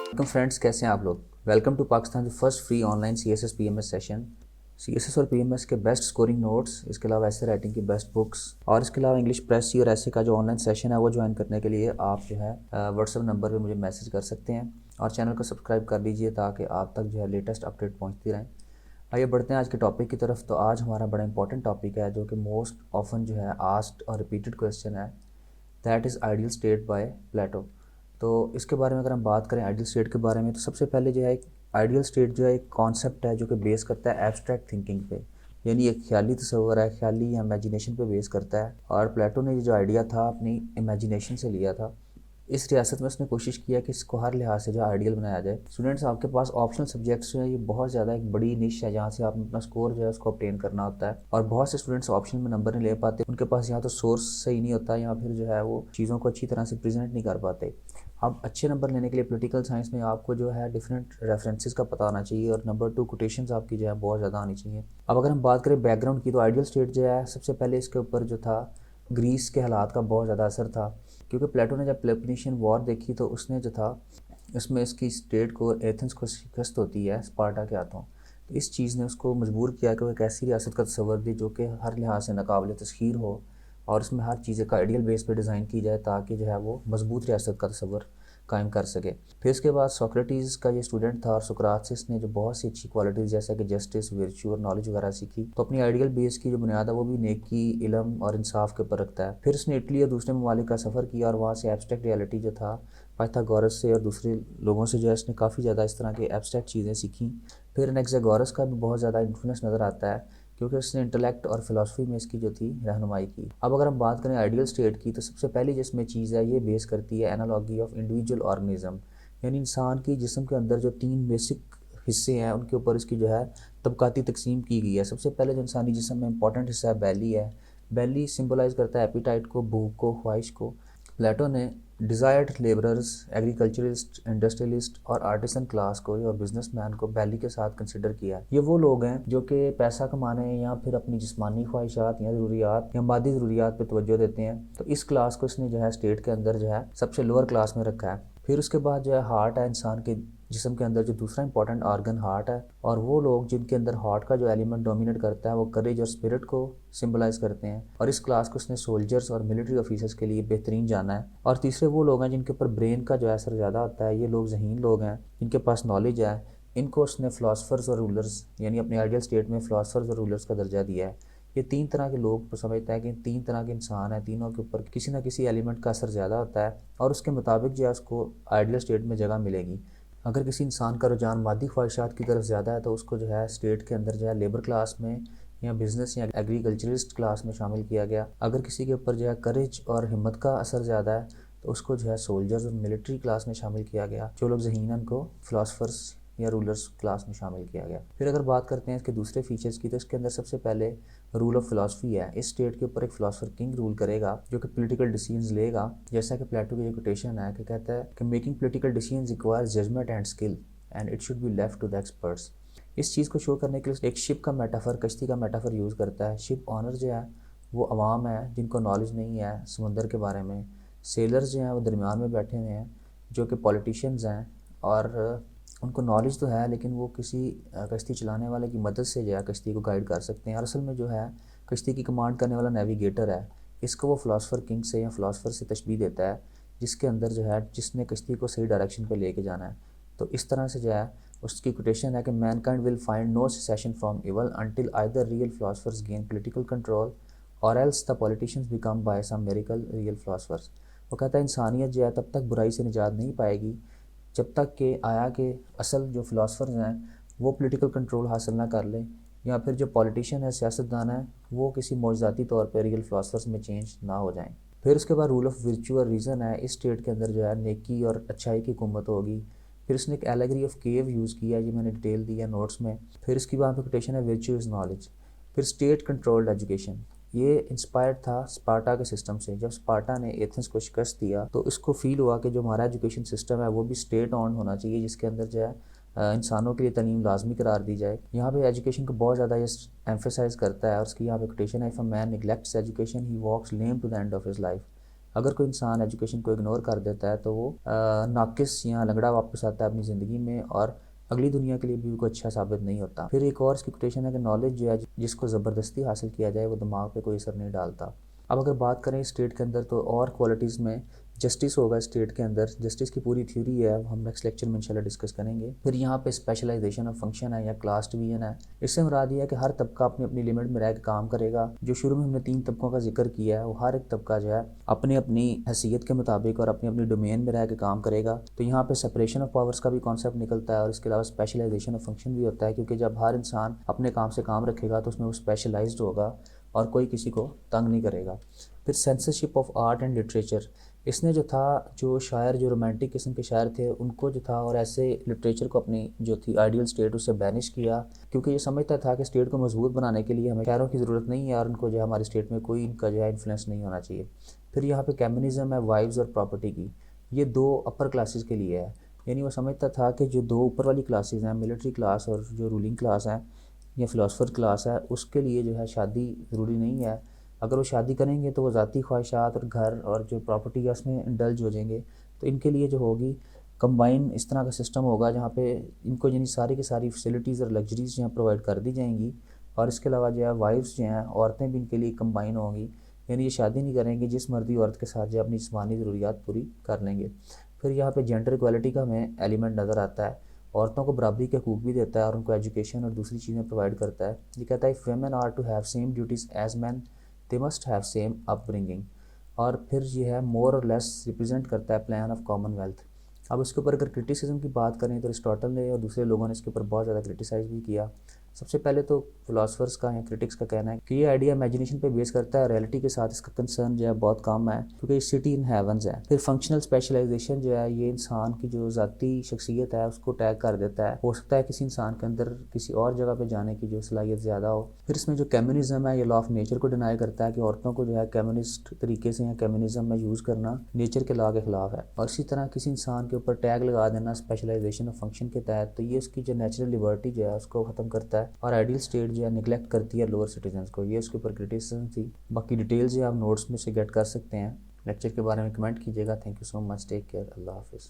Welcome friends, कैसे हैं आप लोग। Welcome to Pakistan first free online CSS PMS session. CSS और PMS के बेस्ट स्कोरिंग नोट्स, इसके अलावा ऐसे राइटिंग की बेस्ट बुक्स और इसके अलावा इंग्लिश प्रेस सी और ऐसे का जो ऑनलाइन सेशन है वो ज्वाइन करने के लिए आप जो है व्हाट्सएप नंबर पे मुझे मैसेज कर सकते हैं और चैनल को सब्सक्राइब कर लीजिए ताकि आप तक जो है लेटेस्ट अपडेट पहुँचती रहें। आइए बढ़ते हैं आज के टॉपिक की तरफ। तो आज हमारा बड़ा इंपॉर्टेंट टॉपिक है जो कि मोस्ट ऑफन जो है आस्क्ड और रिपीटेड क्वेश्चन है, that is ideal state by Plato. तो इसके बारे में अगर हम बात करें आइडियल स्टेट के बारे में, तो सबसे पहले जो है एक आइडियल स्टेट जो है एक कॉन्सेप्ट है जो कि बेस करता है एब्स्ट्रैक्ट थिंकिंग पे, यानी एक ख्याली तस्वर है, ख्याली या इमेजिनेशन पे बेस करता है। और प्लेटो ने ये जो आइडिया था अपनी इमेजिनेशन से लिया था। इस रियासत में उसने कोशिश किया कि इसको हर लिहाज से जो आइडियल बनाया जाए। स्टूडेंट्स, आपके पास ऑप्शनल सब्जेक्ट्स जो है ये बहुत ज़्यादा एक बड़ी निश है जहाँ से आप अपना स्कोर जो है उसको ऑब्टेन करना होता है, और बहुत से स्टूडेंट्स ऑप्शनल में नंबर नहीं ले पाते। उनके पास या तो सोर्स सही नहीं होता या फिर जो है वो चीज़ों को अच्छी तरह से प्रेजेंट नहीं कर पाते। अब अच्छे नंबर लेने के लिए पॉलिटिकल साइंस में आपको जो है डिफरेंट रेफरेंसेस का पता होना चाहिए, और नंबर 2 कोटेशंस आपकी जो है बहुत ज़्यादा आनी चाहिए। अब अगर हम बात करें बैकग्राउंड की, तो आइडियल स्टेट जो है सबसे पहले इसके ऊपर जो था ग्रीस के हालात का बहुत ज़्यादा असर था, क्योंकि प्लेटो ने जब पेलोपोनेशियन वॉर देखी तो उसने जो था इसमें इसकी स्टेट को, एथेंस को शिकस्त होती है स्पार्टा के हाथों। तो इस चीज़ ने उसको मजबूर किया कि वो एक ऐसी रियासत का तस्वर दी जो कि हर लिहाज से नाकाबिल तस्खीर हो और उसमें हर चीज़ का आइडियल बेस पे डिज़ाइन की जाए ताकि जो है वो मजबूत रियासत का तस्वर कायम कर सके। फिर इसके बाद सोक्रेटिस का ये स्टूडेंट था और सुकरातसिस ने जो बहुत सी अच्छी क्वालिटीज़ जैसा कि जस्टिस, वर्च्यू और नॉलेज वगैरह सीखी, तो अपनी आइडियल बेस की जो बुनियाद है वो भी नेकी, इल्म और इंसाफ के ऊपर रखता है। फिर उसने इटली और दूसरे ममालिक का सफ़र किया और वहाँ से एब्स्ट्रैक्ट रियलिटी जो था पाइथागोरस से और दूसरे लोगों से जो है इसने काफ़ी ज़्यादा इस तरह के एब्स्ट्रैक्ट चीज़ें सीखी। फिर एनेक्सागोरस का भी बहुत ज़्यादा इन्फ्लुएंस नज़र आता है क्योंकि उसने इंटेलेक्ट और फिलॉसफी में इसकी जो थी रहनुमाई की। अब अगर हम बात करें आइडियल स्टेट की, तो सबसे पहली जिसमें चीज़ है ये बेस करती है एनालॉगी ऑफ इंडिविजुअल ऑर्गेनिज्म, यानी इंसान की जिस्म के अंदर जो 3 बेसिक हिस्से हैं उनके ऊपर इसकी जो है तबकाती तकसीम की गई है। सबसे पहले जो इंसानी जिस्म में इंपॉर्टेंट हिस्सा है बैली है। बैली सिंबलाइज करता है एपिटाइट को, भूख को, ख्वाहिश को। प्लेटो ने डिज़ायर्ड लेबरर्स, एग्रीकल्चरिस्ट, इंडस्ट्रियलिस्ट और आर्टिसन क्लास को और बिजनेसमैन को बैली के साथ कंसिडर किया है। ये वो लोग हैं जो कि पैसा कमाने या फिर अपनी जिस्मानी ख्वाहिशात या ज़रूरियात या मादी ज़रूरियात पर तवज्जो देते हैं। तो इस क्लास को इसने जो है स्टेट के अंदर जो है सबसे लोअर क्लास में रखा है। फिर उसके बाद जो है हार्ट है, इंसान के जिस्म के अंदर जो दूसरा इंपॉर्टेंट ऑर्गन हार्ट है, और वो लोग जिनके अंदर हार्ट का जो एलिमेंट डोमिनेट करता है वो करेज और स्पिरिट को सिंबलाइज करते हैं, और इस क्लास को उसने सोल्जर्स और मिलिट्री ऑफिसर्स के लिए बेहतरीन जाना है। और तीसरे वो लोग हैं जिनके ऊपर ब्रेन का जो असर ज़्यादा होता है, ये लोग ज़हीन लोग हैं जिनके पास नॉलेज है। इनको उसने फ़िलासफ़र्स और रूलर्स, यानी अपने आइडियल स्टेट में फ़िलासफ़र्स और रूलर्स का दर्जा दिया है। ये 3 तरह के लोग को समझता है कि 3 तरह के इंसान हैं, तीनों के ऊपर किसी न किसी एलिमेंट का असर ज़्यादा होता है और उसके मुताबिक जो है उसको आइडियल स्टेट में जगह मिलेगी। अगर किसी इंसान का रुझान मादी ख्वाहिशात की तरफ ज़्यादा है तो उसको जो है स्टेट के अंदर जो है लेबर क्लास में या बिज़नेस या एग्रीकल्चरिस्ट क्लास में शामिल किया गया। अगर किसी के ऊपर जो है करेज और हिम्मत का असर ज़्यादा है तो उसको जो है सोल्जर्स और मिलिट्री क्लास में शामिल किया गया। जो लोग ज़हीन हैं उनको फ़िलासफ़र्स या रूलर्स क्लास में शामिल किया गया। फिर अगर बात करते हैं इसके दूसरे फीचर्स की, तो इसके अंदर सबसे पहले रूल ऑफ फिलॉसफी है। इस स्टेट के ऊपर एक फिलोसफर किंग रूल करेगा जो कि पॉलिटिकल डिसीजंस लेगा, जैसा कि प्लेटो की कोटेशन है कि कहता है कि making political decisions requires judgment and skill and it should be left to the experts. इस चीज़ को शो करने के लिए एक शिप का मेटाफर, कश्ती का मेटाफर यूज़ करता है। शिप ऑनर जो है वो अवाम है जिनको नॉलेज नहीं है समुंदर के बारे में। सेलर्स जो हैं वो दरमियान में बैठे हुए हैं जो कि पॉलिटिशियंस हैं, और उनको नॉलेज तो है लेकिन वो किसी कश्ती चलाने वाले की मदद से जो है कश्ती को गाइड कर सकते हैं। और असल में जो है कश्ती की कमांड करने वाला नेविगेटर है। इसको वो फ़िलासफ़र किंग से या फ़िलासफ़र से तशबीह देता है जिसके अंदर जो है जिसने कश्ती को सही डायरेक्शन पे लेके जाना है। तो इस तरह से जो है उसकी कोटेशन है कि mankind will find no cessation from evil until either real philosophers gain political control और else the politicians become by some miracle real philosophers. वो कहता है इंसानियत जो है तब तक बुराई से निजात नहीं पाएगी जब तक कि आया के असल जो फ़िलासफ़र्स हैं वो पॉलिटिकल कंट्रोल हासिल ना कर लें, या फिर जो पॉलिटिशियन है, सियासतदान है, वो किसी मौजज़ाती तौर पर रियल फ़िलासफ़र्स में चेंज ना हो जाएं। फिर उसके बाद रूल ऑफ वर्च्यू और रीज़न है। इस स्टेट के अंदर जो है नेकी और अच्छाई की हुकूमत होगी। फिर उसने एक एलेगरी ऑफ केव यूज़ किया, ये मैंने डिटेल दी है नोट्स में। फिर इसकी वहाँ पे कोटेशन है वर्च्यू इज़ नॉलेज। फिर स्टेट कंट्रोल्ड एजुकेशन, ये इंस्पायर्ड था स्पार्टा के सिस्टम से। जब स्पार्टा ने एथेंस को शिकस्त दिया तो इसको फील हुआ कि जो हमारा एजुकेशन सिस्टम है वो भी स्टेट ऑन होना चाहिए, जिसके अंदर जो है इंसानों के लिए तालीम लाजमी करार दी जाए। यहाँ पे एजुकेशन को बहुत ज़्यादा ये एम्फेसाइज करता है, और उसकी यहाँ पे कोटेशन है, if a man neglects education he walks lame to the end of his life. अगर कोई इंसान एजुकेशन को इग्नोर कर देता है तो वो नाकिस या लंगड़ा वापस आता है अपनी ज़िंदगी में और अगली दुनिया के लिए भी कोई अच्छा साबित नहीं होता। फिर एक और इसकी कोटेशन है कि नॉलेज जो है जिसको ज़बरदस्ती हासिल किया जाए वो दिमाग पे कोई असर नहीं डालता। अब अगर बात करें स्टेट के अंदर तो और क्वालिटीज़ में जस्टिस होगा स्टेट के अंदर। जस्टिस की पूरी थ्योरी है, हम नेक्स्ट लेक्चर में इंशाल्लाह डिस्कस करेंगे। फिर यहाँ पे स्पेशलाइजेशन ऑफ फंक्शन है या क्लास डिवीजन है। इससे मुराद ये है कि हर तबका अपनी अपनी लिमिट में रह के काम करेगा। जो शुरू में हमने 3 तबकों का जिक्र किया है वो हर एक तबका जो है अपनी अपनी हैसियत के मुताबिक और अपनी अपनी डोमेन में रह के काम करेगा। तो यहाँ पे सेपरेशन ऑफ पावर्स का भी कॉन्सेप्ट निकलता है और इसके अलावा स्पेशलाइजेशन ऑफ फंक्शन भी होता है, क्योंकि जब हर इंसान अपने काम से काम रखेगा तो उसमें वो स्पेशलाइज्ड होगा और कोई किसी को तंग नहीं करेगा। फिर censorship of art and literature, इसने जो था जो शायर जो रोमांटिक किस्म के शायर थे उनको जो था और ऐसे लिटरेचर को अपनी जो थी आइडियल स्टेट उससे बैनिश किया, क्योंकि ये समझता था कि स्टेट को मजबूत बनाने के लिए हमें शायरों की ज़रूरत नहीं है और उनको जो है हमारी स्टेट में कोई इनका जो है इन्फ्लुएंस नहीं होना चाहिए। फिर यहाँ पे कम्युनिज्म है वाइव्स और प्रॉपर्टी की, ये 2 अपर क्लासेस के लिए है। यानी वो समझता था कि जो 2 ऊपर वाली क्लासेस हैं, मिलिट्री क्लास और जो रूलिंग क्लास है या फ़िलासफ़र क्लास है, उसके लिए जो है शादी ज़रूरी नहीं है। अगर वो शादी करेंगे तो वो ज़ाती ख्वाहिशात और घर और जो प्रॉपर्टी है उसमें इंडल्ज हो जाएंगे। तो इनके लिए जो होगी कंबाइन इस तरह का सिस्टम होगा जहाँ पे इनको यानी सारी की सारी फैसिलिटीज़ और लग्जरीज़ जो हैं प्रोवाइड कर दी जाएंगी। और इसके अलावा जो है वाइफ्स जो हैं औरतें भी इनके लिए कंबाइन होंगी, यानी ये शादी नहीं करेंगी, जिस मर्दी औरत के साथ जो अपनी जिस्मानी ज़रूरियात पूरी कर लेंगे। फिर यहाँ पे जेंडर इक्वालिटी का हमें एलिमेंट नज़र आता है। औरतों को बराबरी के हकूक़ भी देता है और उनको एजुकेशन और दूसरी चीज़ें प्रोवाइड करता है। ये कहता है if women are to have same duties as man they must have same upbringing. और फिर ये है मोर और लेस रिप्रेजेंट करता है प्लान ऑफ कॉमनवेल्थ। अब इसके ऊपर अगर क्रिटिसिज्म की बात करें तो अरिस्टोटल ने और दूसरे लोगों ने इसके ऊपर बहुत ज़्यादा क्रिटिसाइज़ भी किया। सबसे पहले तो फिलोसफर्स का या क्रिटिक्स का कहना है कि ये आइडिया इमेजिनेशन पे बेस करता है, रियलिटी के साथ इसका कंसर्न जो है बहुत कम है, क्योंकि सिटी इन हेवंस है। फिर फंक्शनल स्पेशलाइजेशन जो है ये इंसान की जो ज़ाती शख्सियत है उसको टैग कर देता है। हो सकता है किसी इंसान के अंदर किसी और जगह पे जाने की जो सलाहियत ज़्यादा हो। फिर इसमें जो कम्युनिज्म है ये लॉ ऑफ नेचर को डिनाई करता है कि औरतों को जो है कम्युनिस्ट तरीके से या कम्युनिज्म में यूज़ करना नेचर के लॉ के खिलाफ है। और इसी तरह किसी इंसान के ऊपर टैग लगा देना स्पेशलाइजेशन ऑफ फंक्शन के तहत, तो ये उसकी जो नेचुरल लिबर्टी जो है उसको ख़त्म करता है और आइडियल स्टेट जो है निगलेक्ट करती है लोअर सिटीजन्स को। ये उसके ऊपर क्रिटिसिज्म थी। बाकी डिटेल्स जो आप नोट्स में से गेट कर सकते हैं। लेक्चर के बारे में कमेंट कीजिएगा। Thank you so much, take care, अल्लाह हाफिज़।